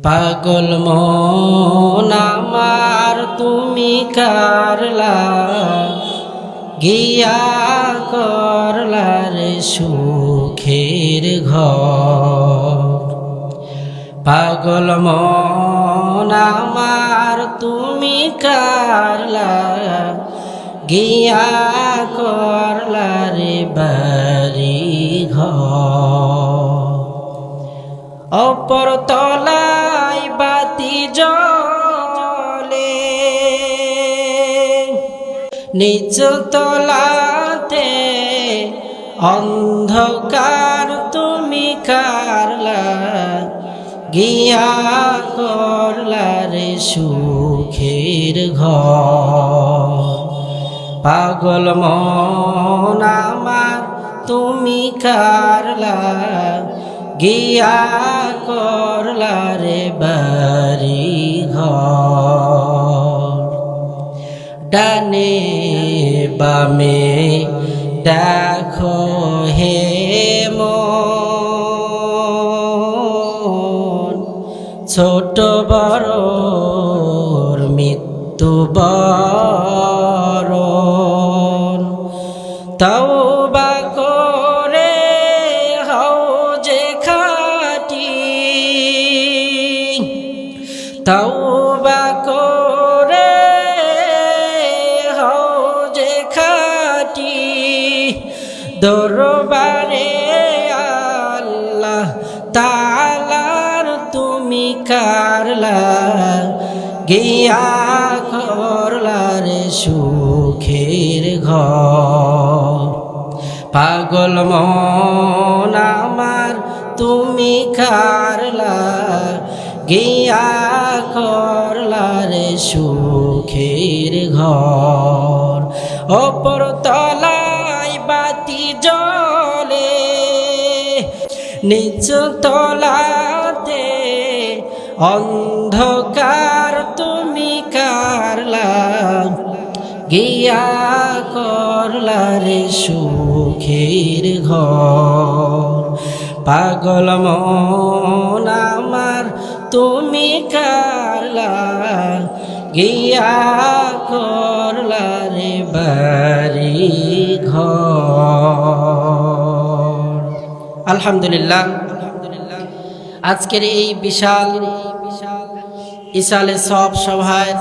পাগল মন আমার তুমি কারলা গিয়া করলা রে সুখের ঘর। পাগল মন আমার তুমি কারলা গিয়া করলা রে বাড়ি ঘর। অপর তলায় বাতি জ্বলে নিচ তলাতে অন্ধকার তুমি কারলা গিয়া করলা রে সুখের ঘর। পাগল মন আমার তুমি কারলা গিয়া করলা রে বাড়ি ঘর। ডানে বামে দেখো হে মন, ছোট বড় মৃত্যু বরণ। তওবা করে হও যে খাঁটি, তওবা করে হও যে খাঁটি, দরবারে আল্লাহ তাআলার তুমি কারলা গিয়া করলা রে সুখের ঘর। পাগল মন আমার তুমি কারলা গিয়া করলা রে সুখের ঘর। অপর তলায় বাতি জ্বলে নিচ তলাতে অন্ধকার তুমি কারলা গিয়া করলা রে সুখের ঘর। পাগল মন আমার তুমি কারলা গিয়া করলা রে বাড়ি ঘর। আলহামদুলিল্লাহ, আজকের এই বিশাল ইসালে সব সভায়